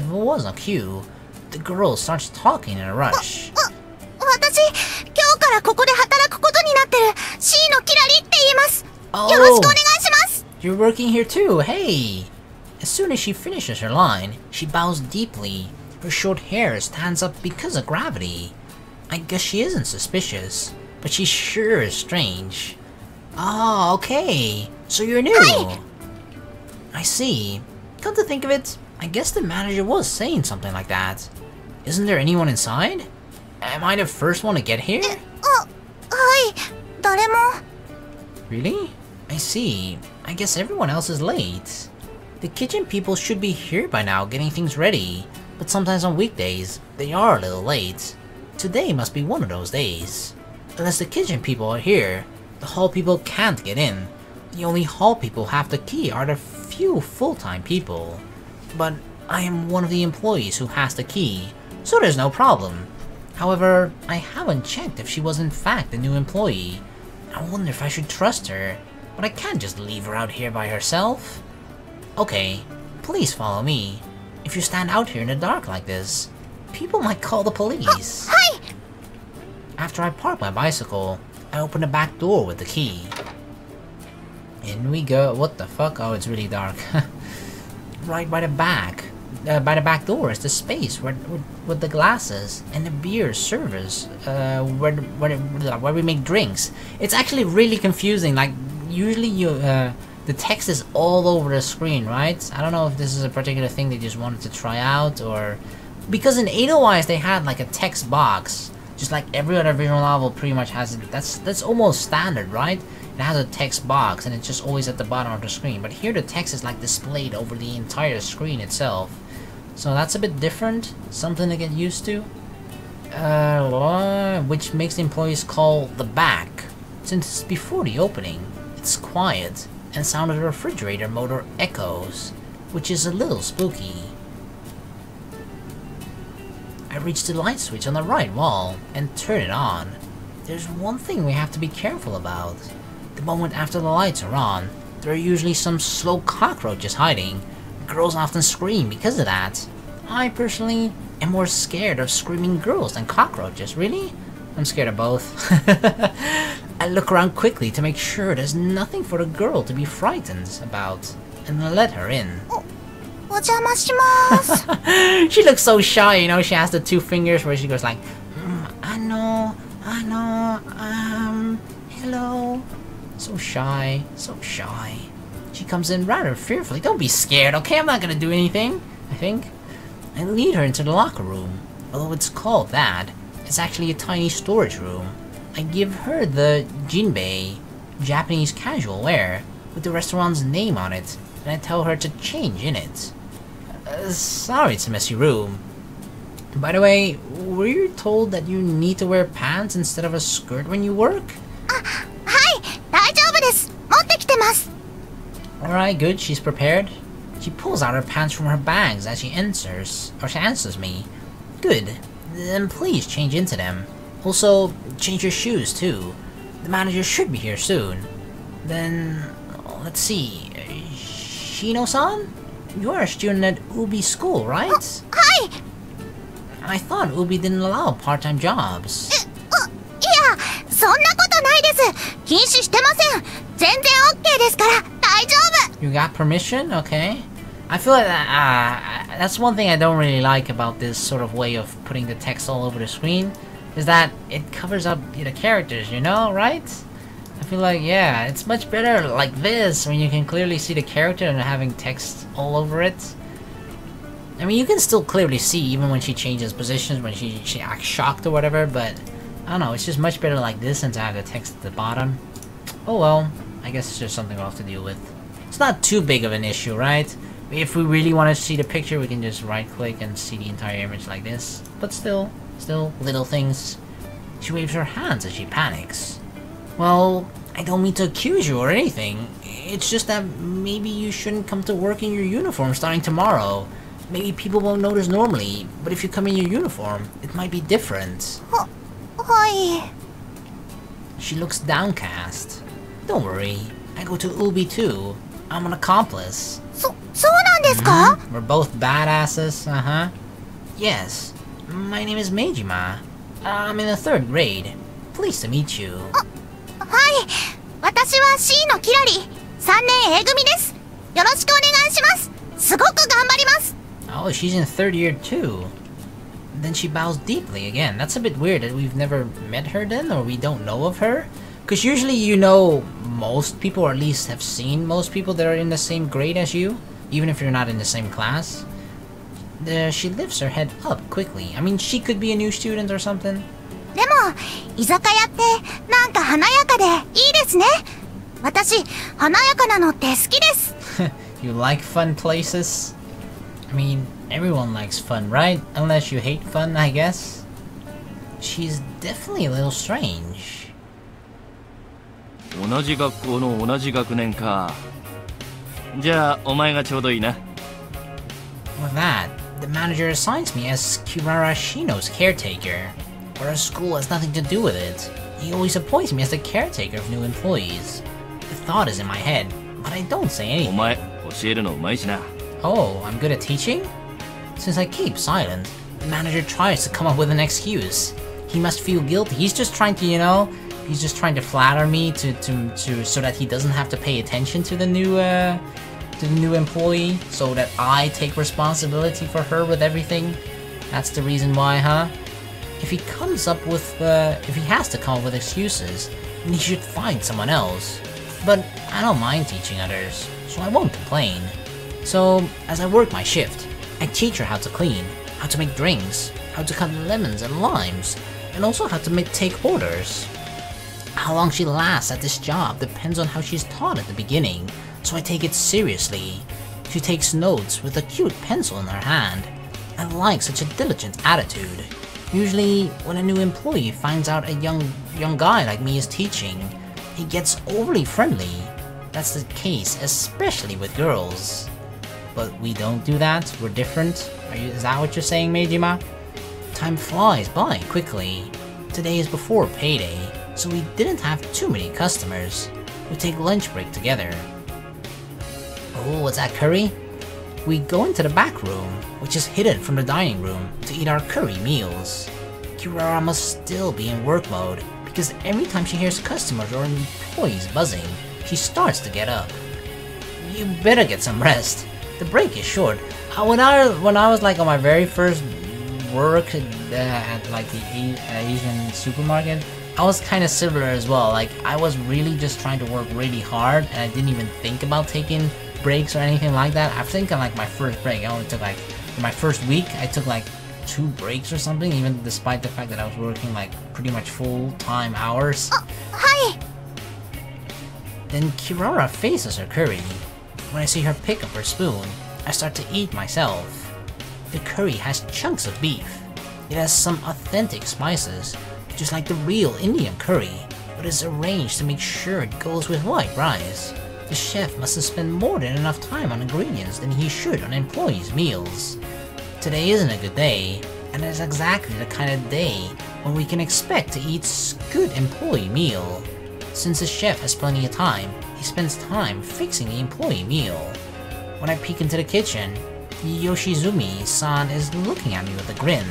was a cue, the girl starts talking in a rush. 私、今日からここで働くことになってるShiino Kirariって言います。Oh, よろしくお願いします。 You're working here too, hey! As soon as she finishes her line, she bows deeply. Her short hair stands up because of gravity. I guess she isn't suspicious, but she sure is strange. Ah, okay. So you're new. Hi. I see. Come to think of it, I guess the manager was saying something like that. Isn't there anyone inside? Am I the first one to get here? はい、誰も。Really? I see. I guess everyone else is late. The kitchen people should be here by now getting things ready, but sometimes on weekdays, they are a little late. Today must be one of those days. Unless the kitchen people are here, the hall people can't get in. The only hall people who have the key are the few full-time people. But I am one of the employees who has the key, so there's no problem. However, I haven't checked if she was in fact a new employee. I wonder if I should trust her, but I can't just leave her out here by herself. Okay, please follow me. If you stand out here in the dark like this, people might call the police. Hi! After I park my bicycle, I open the back door with the key. In we go. What the fuck? Oh, it's really dark. Right by the back door is the space with the glasses and the beer service, where we make drinks. It's actually really confusing. Like, usually the text is all over the screen, right? I don't know if this is a particular thing they just wanted to try out, or because in Edelweiss they had like a text box, just like every other visual novel pretty much has it. That's almost standard, right? It has a text box and it's just always at the bottom of the screen, but here the text is like displayed over the entire screen itself. So that's a bit different, something to get used to. Which makes the employees call the back, since it's before the opening. It's quiet, and sound of the refrigerator motor echoes, which is a little spooky. I reach the light switch on the right wall and turn it on. There's one thing we have to be careful about. The moment after the lights are on, there are usually some slow cockroaches hiding. Girls often scream because of that. I personally am more scared of screaming girls than cockroaches. Really? I'm scared of both. I look around quickly to make sure there's nothing for the girl to be frightened about, and let her in. She looks so shy, you know, she has the two fingers where she goes like, I know, hello. So shy, so shy. She comes in rather fearfully. Don't be scared, okay? I'm not gonna do anything, I think. I lead her into the locker room. Although it's called that, it's actually a tiny storage room. I give her the Jinbei, Japanese casual wear, with the restaurant's name on it, and I tell her to change in it. Sorry it's a messy room. By the way, were you told that you need to wear pants instead of a skirt when you work? Alright, good, she's prepared. She pulls out her pants from her bags as she answers me. Good, then please change into them. Also, change your shoes too. The manager should be here soon. Then, let's see. Shiino-san? You are a student at Oubi school, right? Hi! I thought Oubi didn't allow part-time jobs. You got permission? Okay. I feel like that's one thing I don't really like about this sort of way of putting the text all over the screen, is that it covers up the characters, you know, right? I feel like, yeah, it's much better like this, when you can clearly see the character and having text all over it. I mean, you can still clearly see even when she changes positions, when she acts shocked or whatever, but I don't know, it's just much better like this than to have the text at the bottom. Oh well, I guess it's just something we'll have to deal with. It's not too big of an issue, right? If we really want to see the picture, we can just right-click and see the entire image like this. But still little things. She waves her hands as she panics. Well, I don't mean to accuse you or anything. It's just that maybe you shouldn't come to work in your uniform starting tomorrow. Maybe people won't notice normally, but if you come in your uniform, it might be different. She looks downcast. Don't worry, I go to Oubi too. I'm an accomplice. We're both badasses, Yes, my name is Maejima. I'm in the 3rd grade. Pleased to meet you. Oh, she's in 3rd year too. Then she bows deeply again. That's a bit weird that we've never met her then, or we don't know of her. Because usually you know most people, or at least have seen most people that are in the same grade as you, even if you're not in the same class. She lifts her head up quickly. I mean, she could be a new student or something. 私、華やかなのって好きです。You like fun places? I mean, everyone likes fun, right? Unless you hate fun, I guess. She's definitely a little strange. 同じ学校の同じ学年か。じゃあお前がちょうどいいな。With that, the manager assigns me as Kirari Shiino's caretaker, but our school has nothing to do with it. He always appoints me as the caretaker of new employees. The thought is in my head, but I don't say anything. お前教えるのうまいしな。Oh, I'm good at teaching? Since I keep silent, the manager tries to come up with an excuse. He must feel guilty. He's just trying to, he's just trying to flatter me to so that he doesn't have to pay attention to the new employee, so that I take responsibility for her with everything. That's the reason why, huh? If he has to come up with excuses, then he should find someone else. But I don't mind teaching others, so I won't complain. So, as I work my shift, I teach her how to clean, how to make drinks, how to cut lemons and limes, and also how to take orders. How long she lasts at this job depends on how she's taught at the beginning, so I take it seriously. She takes notes with a cute pencil in her hand. I like such a diligent attitude. Usually, when a new employee finds out a young guy like me is teaching, he gets overly friendly. That's the case, especially with girls. But we don't do that, we're different. Is that what you're saying, Maejima? Time flies by quickly. Today is before payday, so we didn't have too many customers. We take lunch break together. Oh, what's that, curry? We go into the back room, which is hidden from the dining room, to eat our curry meals. Kirara must still be in work mode, because every time she hears customers or employees buzzing, she starts to get up. You better get some rest. The break is short. When I was like on my very first work at like the Asian supermarket, I was kind of similar as well. Like, I was really just trying to work really hard, and I didn't even think about taking breaks or anything like that. I think on like my first break, I only took like, in my first week, I took like 2 breaks or something, even despite the fact that I was working like pretty much full-time hours. Hi! Then Kirara faces her curry. When I see her pick up her spoon, I start to eat myself. The curry has chunks of beef. It has some authentic spices, just like the real Indian curry, but it's arranged to make sure it goes with white rice. The chef must have spent more than enough time on ingredients than he should on employees' meals. Today isn't a good day, and it's exactly the kind of day when we can expect to eat a good employee meal. Since the chef has plenty of time, he spends time fixing the employee meal. When I peek into the kitchen, Yoshizumi-san is looking at me with a grin.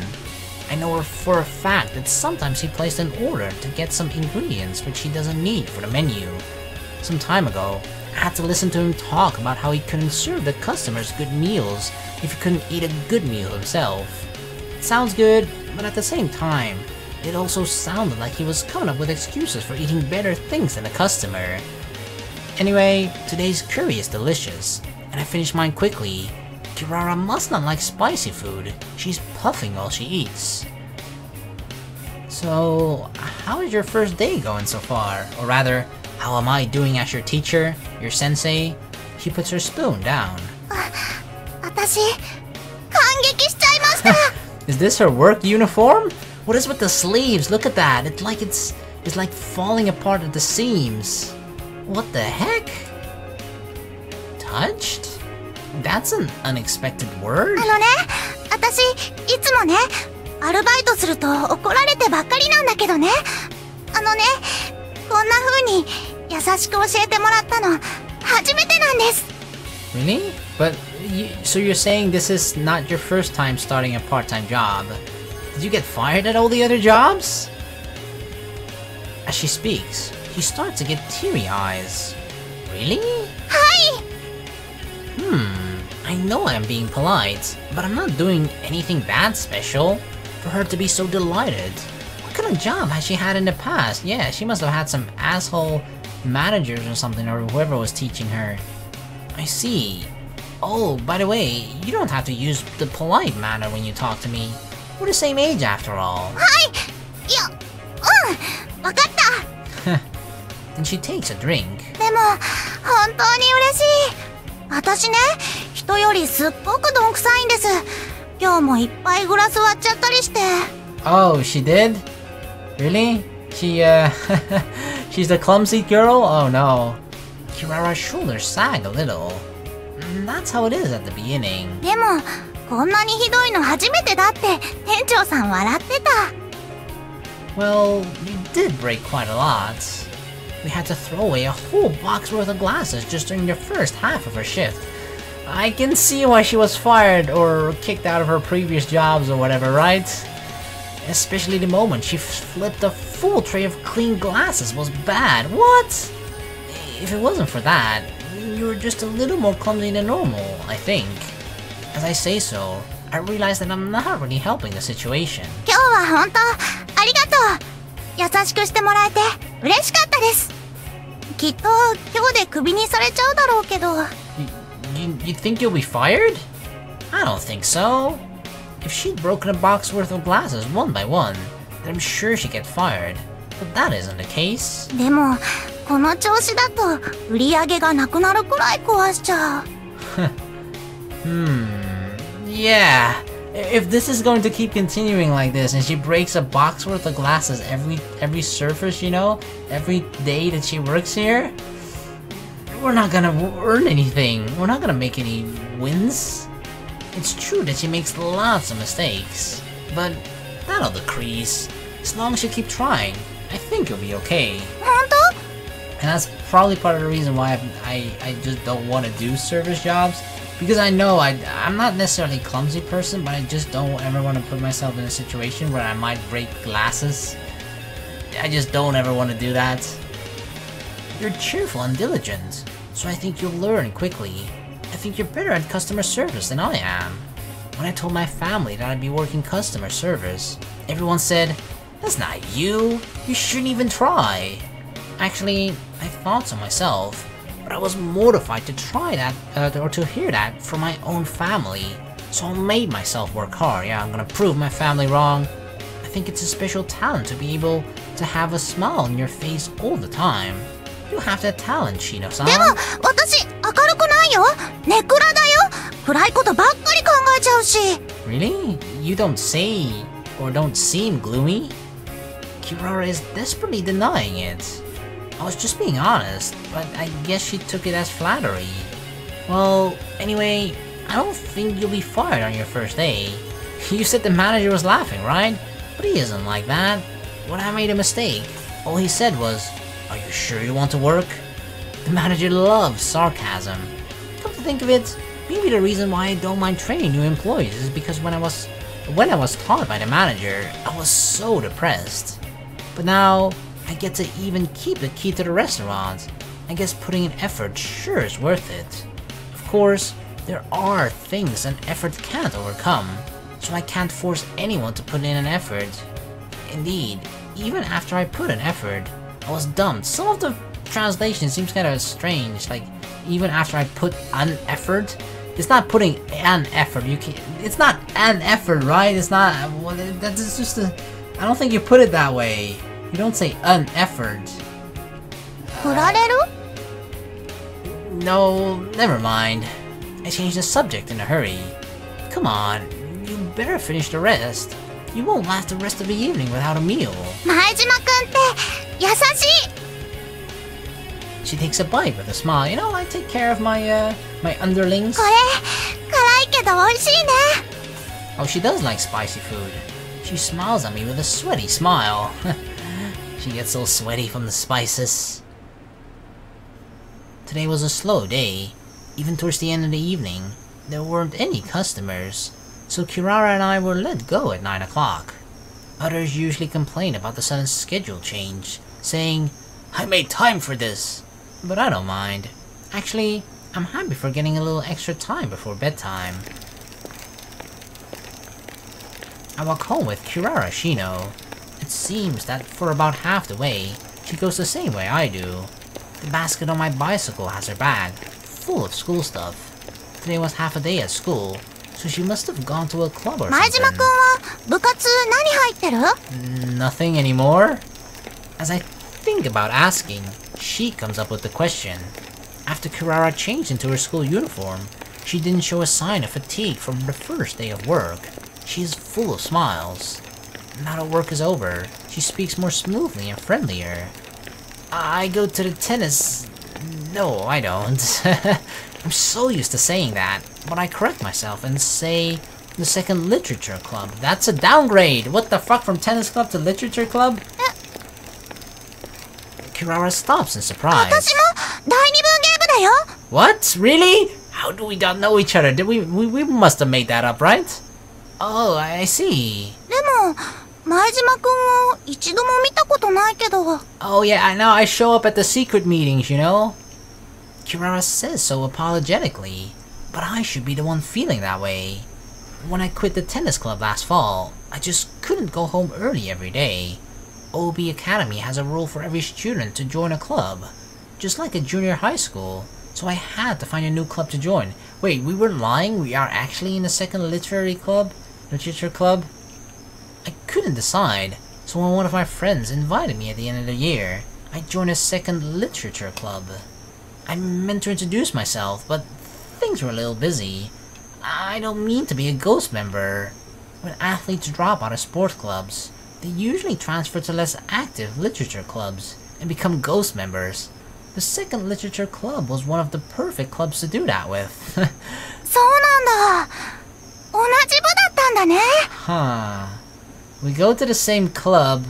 I know her for a fact that sometimes he placed an order to get some ingredients which he doesn't need for the menu. Some time ago, I had to listen to him talk about how he couldn't serve the customers good meals if he couldn't eat a good meal himself. It sounds good, but at the same time, it also sounded like he was coming up with excuses for eating better things than a customer. Anyway, today's curry is delicious, and I finished mine quickly. Kirara must not like spicy food. She's puffing while she eats. So, how is your first day going so far? Or rather, how am I doing as your teacher, your sensei? She puts her spoon down. 私、感激しちゃいました。 Is this her work uniform? What is with the sleeves? Look at that. It's like falling apart at the seams. What the heck? Touched? That's an unexpected word. 私、いつもね、アルバイトすると怒られてばっかりなんだけどね。こんな風に優しく教えてもらったの初めてなんです。 Really? But so you're saying this is not your first time starting a part-time job? Did you get fired at all the other jobs? As she speaks, she starts to get teary eyes. Really? Hi! I know I'm being polite, but I'm not doing anything that special for her to be so delighted. What kind of job has she had in the past? Yeah, she must have had some asshole managers or something, or whoever was teaching her. I see. Oh, by the way, you don't have to use the polite manner when you talk to me. We're the same age after all. はい！いや、わかった。Then she takes a drink. でも、本当に嬉しい。私ね、人よりすっごくどんくさいんです。今日もいっぱいグラス割っちゃったりして。Oh, she did? Really? She's the clumsy girl? Oh no. Kirara's shoulders sag a little. That's how it is at the beginning. でも、こんなにひどいの初めてだって店長さん笑ってた。Well, you did break quite a lot. We had to throw away a whole box worth of glasses just during the first half of her shift. I can see why she was fired or kicked out of her previous jobs or whatever, right? Especially the moment she flipped a full tray of clean glasses was bad. What? If it wasn't for that, you were just a little more clumsy than normal, I think. As I say so, I realize that I'm not really helping the situation. 今日は本当ありがとう。優しくしてもらえて嬉しかったです。きっと今日でクビにされちゃうだろうけど。You think you'll be fired? I don't think so. If she'd broken a box worth of glasses one by one, then I'm sure she'd get fired. But that isn't the case. でも、この調子だと売り上げがなくなるくらい壊しちゃう。Yeah. If this is going to keep continuing like this and she breaks a box worth of glasses every surface, you know, every day that she works here, we're not gonna earn anything. We're not gonna make any wins. It's true that she makes lots of mistakes, but that'll decrease. As long as you keep trying, I think you'll be okay. 本当？ And that's probably part of the reason why I just don't want to do service jobs. Because I know I'm not necessarily a clumsy person, but I just don't ever want to put myself in a situation where I might break glasses. I just don't ever want to do that. You're cheerful and diligent, so I think you'll learn quickly. I think you're better at customer service than I am. When I told my family that I'd be working customer service, everyone said, "That's not you. You shouldn't even try." Actually, I thought so myself. But I was mortified to try that, or to hear that from my own family. So I made myself work hard. Yeah, I'm gonna prove my family wrong. I think it's a special talent to be able to have a smile on your face all the time. You have that talent, Shiino-san. でも、私、明るくないよ。ネクラだよ。暗いことばっかり考えちゃうし。Really? You don't say, or don't seem gloomy? Kirara is desperately denying it. I was just being honest, but I guess she took it as flattery. Well, anyway, I don't think you'll be fired on your first day. You said the manager was laughing, right? But he isn't like that. When I made a mistake, all he said was, "Are you sure you want to work?" The manager loves sarcasm. Come to think of it, maybe the reason why I don't mind training new employees is because when I was taught by the manager, I was so depressed. But now, I get to even keep the key to the restaurant. I guess putting in effort sure is worth it. Of course, there are things an effort can't overcome, so I can't force anyone to put in an effort. Indeed, even after I put an effort, I was dumped. Some of the translation seems kind of strange, like even after I put an effort. It's not putting an effort. It's not an effort, right? It's not. Well, that's just a. I don't think you put it that way. You don't say an effort. 振られる？ No, never mind. I changed the subject in a hurry. Come on, you better finish the rest. You won't last the rest of the evening without a meal. 前島くんって優しい。 She takes a bite with a smile. You know, I take care of my my underlings. これ辛いけど美味しいね。 Oh, she does like spicy food. She smiles at me with a sweaty smile. She gets so sweaty from the spices. Today was a slow day. Even towards the end of the evening, there weren't any customers, so Kirara and I were let go at 9 o'clock. Others usually complain about the sudden schedule change, saying, "I made time for this." But I don't mind. Actually, I'm happy for getting a little extra time before bedtime. I walk home with Kirari Shiino. It seems that for about half the way, she goes the same way I do. The basket on my bicycle has her bag, full of school stuff. Today was half a day at school, so she must have gone to a club or 前島くん something. は部活何入ってる？ Nothing anymore? As I think about asking, She comes up with the question. After Kirara changed into her school uniform, she didn't show a sign of fatigue from the first day of work. She is full of smiles. Now that work is over, she speaks more smoothly and friendlier. I go to the tennis... No, I don't. I'm so used to saying that, but I correct myself and say the second literature club. That's a downgrade! What the fuck, from tennis club to literature club? Kirara stops in surprise. What? Really? How do we not know each other? Did we must have made that up, right? Oh, I see. Oh yeah, I know, I show up at the secret meetings, you know? Kirara says so apologetically, but I should be the one feeling that way. When I quit the tennis club last fall, I just couldn't go home early every day. Oubi Academy has a rule for every student to join a club, just like a junior high school, so I had to find a new club to join. Wait, we weren't lying? We are actually in the second literature club? I couldn't decide, so when one of my friends invited me at the end of the year, I joined a second literature club. I meant to introduce myself, but things were a little busy. I don't mean to be a ghost member. When athletes drop out of sport clubs, they usually transfer to less active literature clubs and become ghost members. The second literature club was one of the perfect clubs to do that with. Huh. We go to the same club.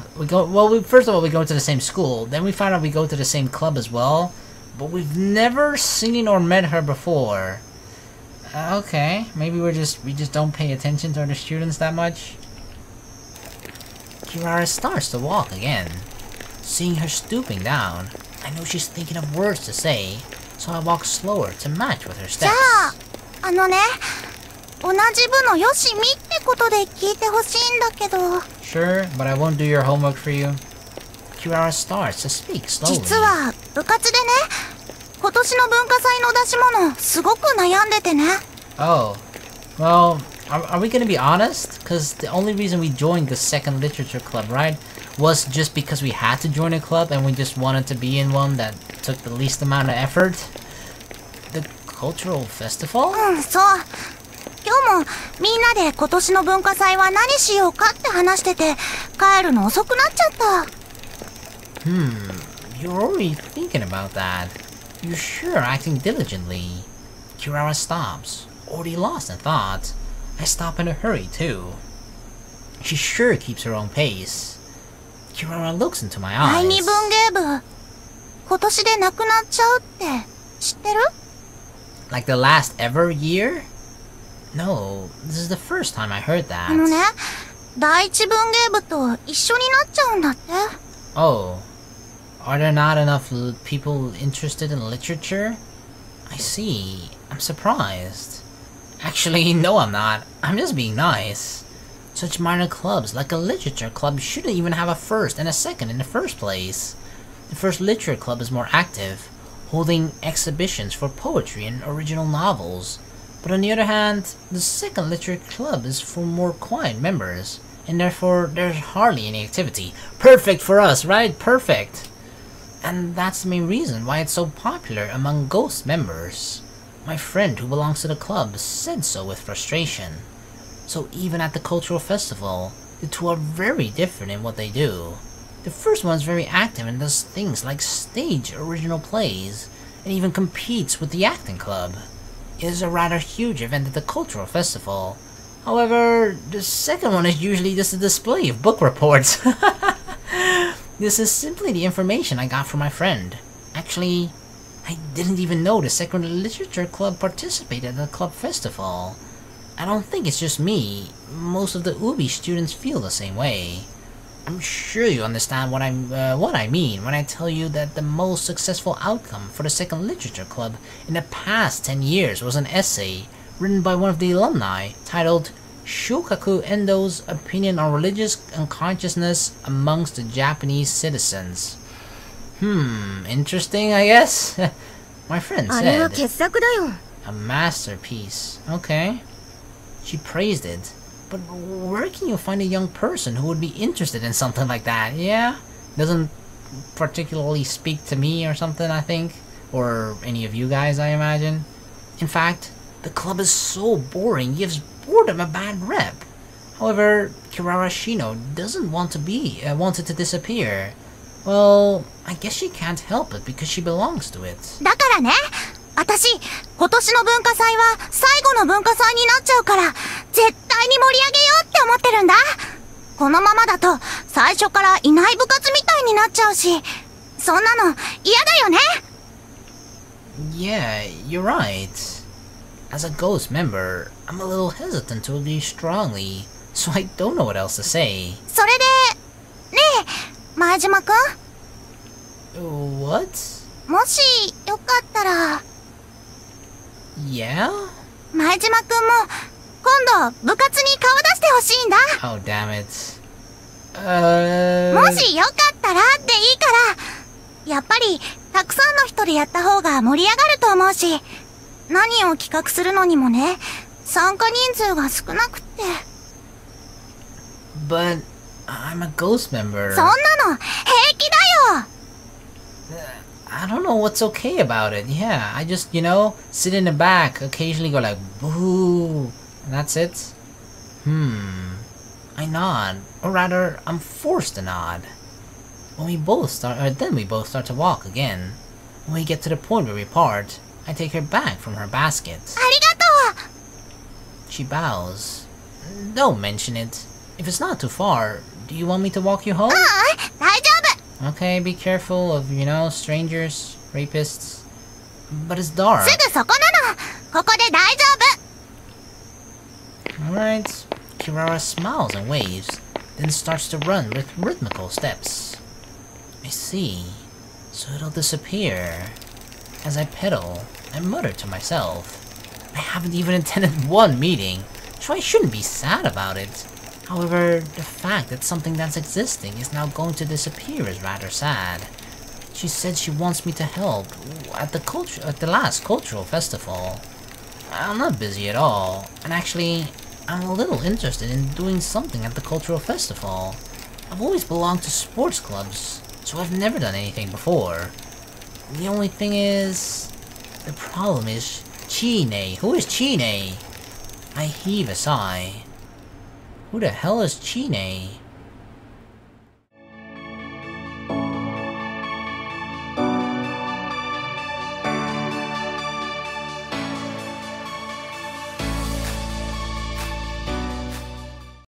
First of all, we go to the same school. Then we find out we go to the same club as well. But we've never seen or met her before. Okay, maybe we just don't pay attention to other students that much. Kirara starts to walk again. Seeing her stooping down, I know she's thinking of words to say, so I walk slower to match with her steps. Sure, but I won't do your homework for you. Kirara starts to speak slowly. Oh, well, are we gonna be honest? Because the only reason we joined the second literature club, right, was just because we had to join a club and we just wanted to be in one that took the least amount of effort. The cultural festival? You're already thinking about that. You're sure acting diligently. Kirara stops, already lost in thought. I stop in a hurry too. She sure keeps her own pace. Kirara looks into my eyes. Like the last ever year? No, this is the first time I heard that. Oh, are there not enough people interested in literature? I see. I'm surprised. Actually, no I'm not. I'm just being nice. Such minor clubs like a literature club shouldn't even have a first and a second in the first place. The first literature club is more active, holding exhibitions for poetry and original novels. But on the other hand, the second literature club is for more quiet members, and therefore there's hardly any activity. Perfect for us, right? Perfect! And that's the main reason why it's so popular among ghost members. My friend who belongs to the club said so with frustration. So even at the cultural festival, the two are very different in what they do. The first one is very active and does things like stage original plays, and even competes with the acting club. It is a rather huge event at the cultural festival. However, the second one is usually just a display of book reports. This is simply the information I got from my friend. Actually, I didn't even know the second literature club participated at the club festival. I don't think it's just me. Most of the Oubi students feel the same way. I'm sure you understand what I mean when I tell you that the most successful outcome for the second literature club in the past 10 years was an essay written by one of the alumni titled Shokaku Endo's Opinion on Religious Unconsciousness Amongst the Japanese Citizens. Interesting, I guess? My friend said. A masterpiece. Okay. She praised it. But where can you find a young person who would be interested in something like that, yeah? Doesn't particularly speak to me or something, I think. Or any of you guys, I imagine. In fact, the club is so boring, gives boredom a bad rep. However, Kirari Shiino doesn't want it to disappear. Well, I guess she can't help it because she belongs to it. だからね、私、今年の文化祭は最後の文化祭になっちゃうから、絶対に盛り上げようって思ってるんだ。このままだと、最初からいない部活みたいになっちゃうし、そんなの嫌だよね。Yeah, you're right. As a ghost member, I'm a little hesitant to leave strongly, so I don't know what else to say. それで、ねえ、前島くん What? もし、よかったら... Yeah? 前島くんも、今度、部活に顔出してほしいんだ。Oh, damn it. もしよかったらっていいから、やっぱり、たくさんの人でやった方が盛り上がると思うし、何を企画するのにもね、参加人数が少なくって。But, I'm a ghost member. そんなの、平気だよ! I don't know what's okay about it. Yeah, I just, sit in the back, occasionally go like, boo, and that's it. I nod, or rather, I'm forced to nod. Then we both start to walk again. When we get to the point where we part, I take her back from her basket. ありがとう! She bows. Don't mention it. If it's not too far, do you want me to walk you home? 大丈夫! Okay, be careful of, strangers, rapists. But it's dark. すぐそこなの! ここで大丈夫! Alright. Kirara smiles and waves, then starts to run with rhythmical steps. I see. So it'll disappear. As I pedal, I mutter to myself. I haven't even attended one meeting, so I shouldn't be sad about it. However, the fact that something that's existing is now going to disappear is rather sad. She said she wants me to help at the last cultural festival. I'm not busy at all, and actually, I'm a little interested in doing something at the cultural festival. I've always belonged to sports clubs, so I've never done anything before. The only thing is... the problem is Chie. Who is Chie? I heave a sigh. Who the hell is Chie?